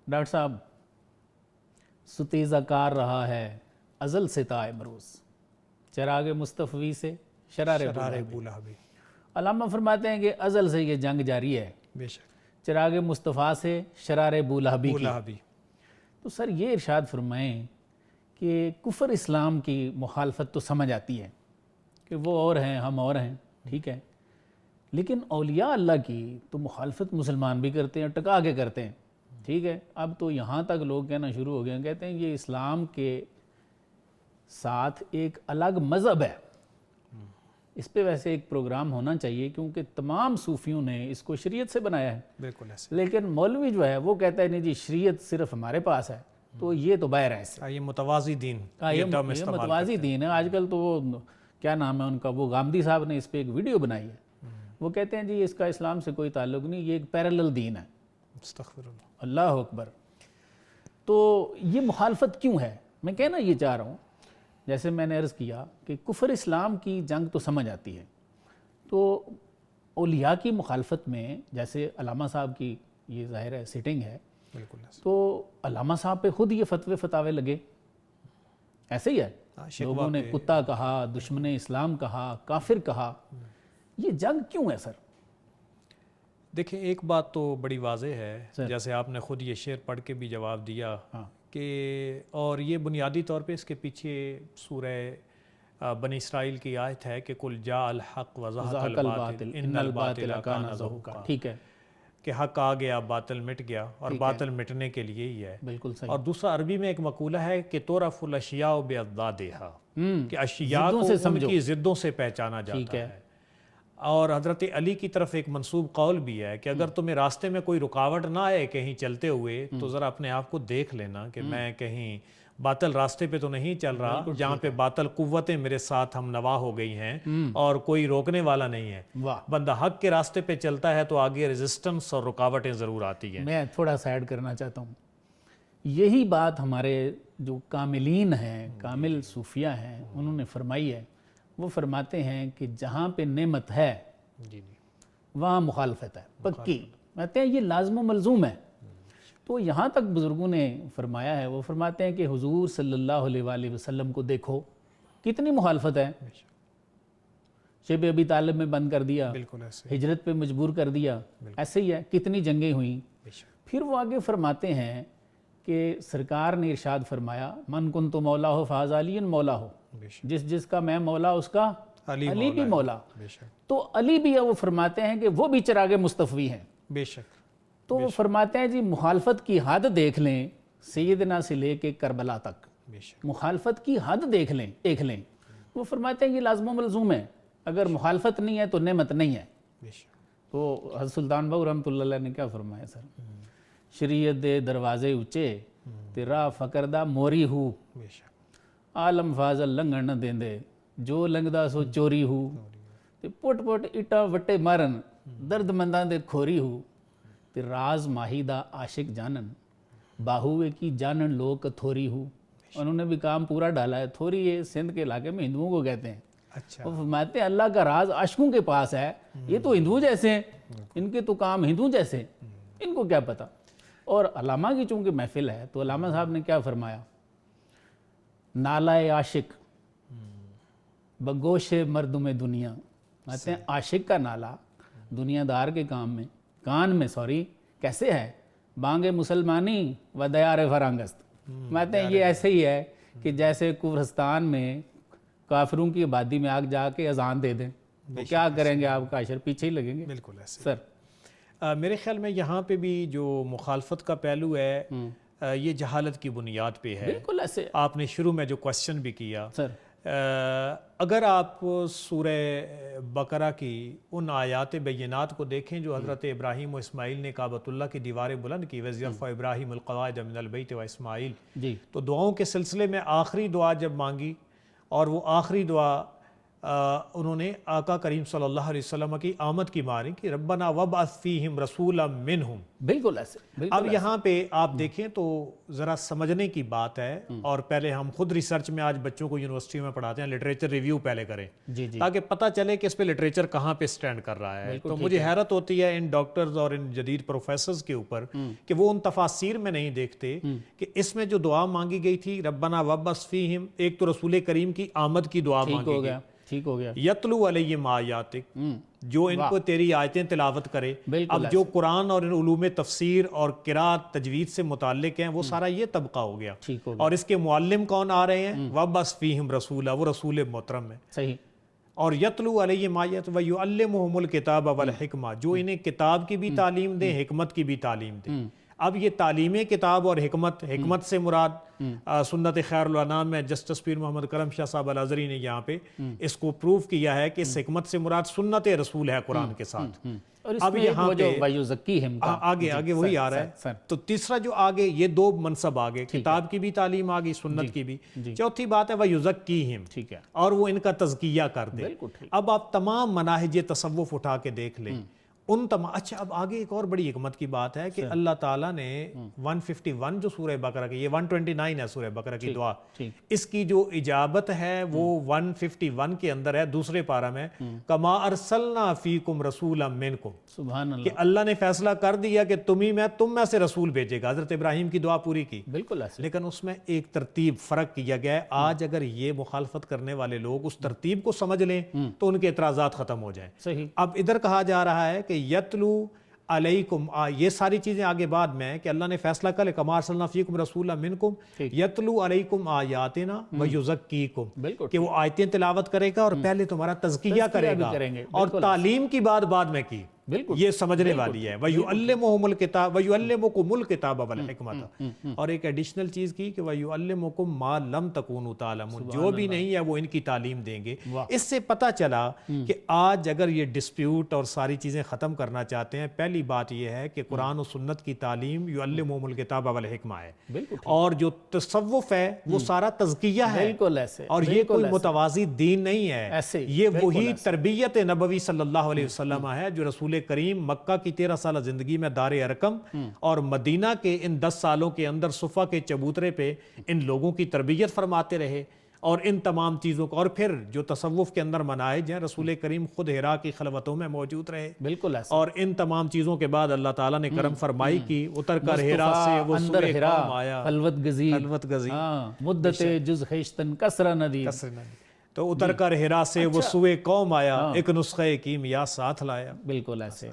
Doctor صاحب ستیزہ کار رہا ہے ازل سے تا امروز، چراغ مصطفی سے شرار بولہبی۔ علامہ فرماتے ہیں کہ ازل سے یہ جنگ جاری ہے، بے شک، چراغ مصطفیٰ سے شرار بولہبی کی۔ بولہبی۔ تو سر یہ ارشاد فرمائیں کہ کفر اسلام کی مخالفت تو سمجھ آتی ہے کہ وہ اور ہیں ہم اور ہیں، ٹھیک ہے، لیکن اولیاء اللہ کی تو مخالفت مسلمان بھی کرتے ہیں، ٹکا کے کرتے ہیں، ٹھیک ہے۔ اب تو یہاں تک لوگ کہنا شروع ہو گئے ہیں، کہتے ہیں یہ اسلام کے ساتھ ایک الگ مذہب ہے۔ اس پہ ویسے ایک پروگرام ہونا چاہیے کیونکہ تمام صوفیوں نے اس کو شریعت سے بنایا ہے، بالکل ایسے۔ لیکن مولوی جو ہے وہ کہتا ہے نہیں جی شریعت صرف ہمارے پاس ہے، تو یہ تو باہر ہے اس سے۔ یہ متوازی دین، یہ متوازی دین ہے۔ آج کل تو وہ کیا نام ہے ان کا، وہ گامدی صاحب نے اس پہ ایک ویڈیو بنائی ہے، وہ کہتے ہیں جی اس کا اسلام سے کوئی تعلق نہیں، یہ ایک پیرلل دین ہے۔ استغفر اللہ۔ اللہ اکبر۔ تو یہ مخالفت کیوں ہے؟ میں کہنا یہ چاہ رہا ہوں، جیسے میں نے عرض کیا کہ کفر اسلام کی جنگ تو سمجھ آتی ہے، تو اولیاء کی مخالفت میں جیسے علامہ صاحب کی یہ ظاہر ہے سیٹنگ ہے، بالکل ایسے۔ تو علامہ صاحب پہ خود یہ فتوے لگے، ایسے ہی ہے، لوگوں نے کتا کہا، دشمن اسلام کہا، کافر کہا، یہ جنگ کیوں ہے سر؟ دیکھیں ایک بات تو بڑی واضح ہے، جیسے آپ نے خود یہ شعر پڑھ کے بھی جواب دیا کہ، اور یہ بنیادی طور پہ اس کے پیچھے سورہ بنی اسرائیل کی آیت ہے کہ قل جاء الحق وزہق الباطل ان الباطل کان زہوقا، ٹھیک ہے، کہ حق آ گیا باطل مٹ گیا، اور باطل مٹنے کے لیے ہی ہے۔ بالکل صحیح۔ اور دوسرا عربی میں ایک مقولہ ہے کہ تُعْرَفُ الْأَشْيَاءُ بِأَضْدَادِهَا، کہ اشیاء کو ان کی ضدوں سے پہچانا جاتا ہے۔ اور حضرت علی کی طرف ایک منسوب قول بھی ہے کہ اگر تمہیں راستے میں کوئی رکاوٹ نہ آئے کہیں چلتے ہوئے تو ذرا اپنے آپ کو دیکھ لینا کہ میں کہیں باطل راستے پہ تو نہیں چل رہا جہاں پہ باطل قوتیں میرے ساتھ ہم نوا ہو گئی ہیں اور کوئی روکنے والا نہیں ہے۔ بندہ حق کے راستے پہ چلتا ہے تو آگے ریزسٹنس اور رکاوٹیں ضرور آتی ہیں۔ میں تھوڑا سا ایڈ کرنا چاہتا ہوں، یہی بات ہمارے جو کاملین ہیں، کامل صوفیہ ہیں، انہوں نے فرمائی ہے۔ وہ فرماتے ہیں کہ جہاں پہ نعمت ہے وہاں مخالفت ہے پکی، کہتے ہیں یہ لازم و ملزوم ہے۔ تو یہاں تک بزرگوں نے فرمایا ہے، وہ فرماتے ہیں کہ حضور صلی اللہ علیہ وآلہ وسلم کو دیکھو کتنی مخالفت ہے، شیب ابی طالب میں بند کر دیا، ہجرت پہ مجبور کر دیا، ایسے ہی ہے، کتنی جنگیں ہوئیں۔ پھر وہ آگے فرماتے ہیں کہ سرکار نے ارشاد فرمایا من کنت مولا ہو فاز علی مولا ہو، جس کا میں مولا اس کا علی بھی مولا۔ تو علی بھی ہے، وہ فرماتے ہیں کہ وہ بھی چراغ مصطفی ہیں، بے شک۔ تو وہ فرماتے ہیں جی مخالفت کی حد دیکھ لیں، سیدنا سے لے کے کربلا تک مخالفت کی حد دیکھ لیں۔ وہ فرماتے ہیں یہ لازم و ملزوم ہے، اگر مخالفت نہیں ہے تو نعمت نہیں ہے۔ تو حضرت سلطان بہو رحمۃ اللہ علیہ نے کیا فرمایا سر؟ شریعت دے دروازے اچے تیرا فقردہ موری ہو، عالم فاضل لنگن نہ دیندے جو لنگدا سو چوری ہو، پٹ پٹ اٹا وٹے مارن درد منداں دے کھوری ہو، تے راز ماہی دا عاشق جانن باہوے کی جانن لوگ تھوری ہو۔ انہوں نے بھی کام پورا ڈالا ہے۔ تھوری یہ سندھ کے علاقے میں ہندوؤں کو کہتے ہیں۔ وہ فرماتے ہیں اللہ کا راز عاشقوں کے پاس ہے، یہ تو ہندو جیسے ہیں، ان کے تو کام ہندو جیسے، ان کو کیا پتا۔ اور علامہ کی چونکہ محفل ہے تو علامہ صاحب نے کیا فرمایا؟ نالہ عاشق بگوش مردم دنیا، کہتے ہیں عاشق کا نالا دنیا دار کے کان میں کیسے ہے؟ بانگ مسلمانی و دیار فرانگست، کہتے ہیں یہ ایسے ہی ہے کہ جیسے قبرستان میں کافروں کی آبادی میں آگ جا کے اذان دے دیں، وہ کیا کریں گے آپ کاشر پیچھے ہی لگیں گے۔ بالکل ایسے سر میرے خیال میں یہاں پہ بھی جو مخالفت کا پہلو ہے یہ جہالت کی بنیاد پہ ہے۔ بالکل ایسے آپ نے شروع میں جو کوسچن بھی کیا، سر اگر آپ سورہ بقرہ کی ان آیات بینات کو دیکھیں جو حضرت ابراہیم و اسماعیل نے کعبۃ اللہ کی دیواریں بلند کی، وَإِذْ يَرْفَعُ إِبْرَاهِيمُ الْقَوَاعِدَ مِنَ الْبَيْتِ وَإِسْمَاعِيلُ، تو دعاؤں کے سلسلے میں آخری دعا جب مانگی اور وہ آخری دعا انہوں نے آقا کریم صلی اللہ علیہ وسلم کی آمد کی ماری کہ ربنا وابعث فیہم رسولا منہم. بالکل ایسے. اب یہاں پہ آپ دیکھیں تو ذرا سمجھنے کی بات ہے، اور پہلے ہم خود ریسرچ میں آج بچوں کو یونیورسٹی میں پڑھاتے ہیں، لٹریچر ریویو پہلے کریں تاکہ پتہ چلے کہ اس پہ لٹریچر کہاں پہ سٹینڈ کر رہا ہے. تو مجھے حیرت ہوتی ہے ان ڈاکٹرز اور ان جدید پروفیسرز کے اوپر کہ وہ ان تفاسیر میں نہیں دیکھتے کہ اس میں جو دعا مانگی گئی تھی ربنا وابعث فیہم، ایک تو رسول کریم کی آمد کی دعا مانگی گئی، ٹھیک ہو گیا، یتلو علیہم آیاتک، جو ان کو تیری آیتیں تلاوت کرے. اب جو قرآن اور علوم تفسیر اور قرات تجوید سے متعلق ہیں وہ سارا یہ طبقہ ہو گیا. اور اس کے معلم کون آ رہے ہیں؟ وابعث فیہم رسولا، وہ رسول محترم ہے. صحیح. اور یتلو علیہم آیات ویعلمہم الکتاب والحکمہ، جو انہیں کتاب کی بھی تعلیم دیں، حکمت کی بھی تعلیم دیں. اب یہ تعلیم کتاب اور حکمت سے مراد سنت خیر الانام میں جسٹس پیر محمد کرم شاہ صاحب الازہری نے یہاں پہ اس کو پروف کیا ہے کہ اس حکمت سے مراد سنت رسول ہے قرآن کے ساتھ. اب یہاں پہ آگے وہی آ رہا ہے. تو تیسرا جو آگے یہ دو منصب آگے، کتاب کی بھی تعلیم آگئی، سنت کی بھی. چوتھی بات ہے وَيُزَكِّيهِمْ، اور وہ ان کا تزکیہ کر دے. اب آپ تمام مناہج تصوف اٹھا کے دیکھ لیں ان تمام. اچھا اب آگے ایک اور بڑی حکمت کی بات ہے کہ اللہ تعالیٰ نے 151 جو سورہ بقرہ کی، یہ 129 ہے سورہ بقرہ کی دعا، اس کی جو اجابت ہے وہ 151 کے اندر ہے، دوسرے پارہ میں، کما ارسلنا فیکم رسولا منکم. سبحان اللہ. کہ اللہ نے فیصلہ کر دیا کہ تم میں سے رسول بھیجے گا. حضرت ابراہیم کی دعا پوری کی. بالکل ایسے. لیکن اس میں ایک ترتیب فرق کیا گیا ہے. آج اگر یہ مخالفت کرنے والے لوگ اس ترتیب کو سمجھ لیں تو ان کے اعتراضات ختم ہو جائیں. صحیح. اب ادھر کہا جا رہا ہے کہ یتلو علیکم، یہ ساری چیزیں آگے بعد میں کہ اللہ نے فیصلہ کر لیا کما ارسلنا فیکم رسولا منکم یتلو علیکم آیاتنا ویزکیکم، کہ وہ آیتیں تلاوت کرے گا اور پہلے تمہارا تزکیہ کرے گا، اور تعلیم کی بات بعد میں کی. یہ سمجھنے والی ہے. وَيُعَلِّمُهُمُ الْكِتَابَ وَيُعَلِّمُكُمُ الْكِتَابَ وَالْحِكْمَةَ، اور ایک ایڈیشنل چیز کی کہ وَيُعَلِّمُكُم مَا لَمْ تَكُونُوا تَعْلَمُونَ، جو بھی نہیں ہے وہ ان کی تعلیم دیں گے. اس سے پتہ چلا کہ آج اگر یہ ڈسپیوٹ اور ساری چیزیں ختم کرنا چاہتے ہیں، پہلی بات یہ ہے کہ قرآن و سنت کی تعلیم يُعَلِّمُهُمُ الْكِتَابَ وَالْحِكْمَةَ ہے، اور جو تصوف ہے وہ سارا تزکیہ ہے. اور یہ کوئی متوازی دین نہیں ہے، یہ وہی تربیت نبوی صلی اللہ علیہ وسلم ہے جو رسول کریم مکہ کی 13 سالہ زندگی میں دار ارقم اور مدینہ کے ان 10 سالوں کے اندر صفا کے چبوترے پہ ان لوگوں کی تربیت فرماتے رہے. اور ان تمام چیزوں کو، اور پھر جو تصوف کے اندر مناہج ہیں، رسول کریم خود حرا کی خلوتوں میں موجود رہے. بالکل. اور ان تمام چیزوں کے بعد اللہ تعالیٰ نے کرم فرمائی کی، اتر کر حرا سے وہ سوئے قوم آیا، خلوت گزید مدت جز خیشتن کسرہ ندی، تو اتر کر حرا سے وہ سوئے قوم آیا، ایک نسخہ کیمیا ساتھ لایا. بالکل ایسے.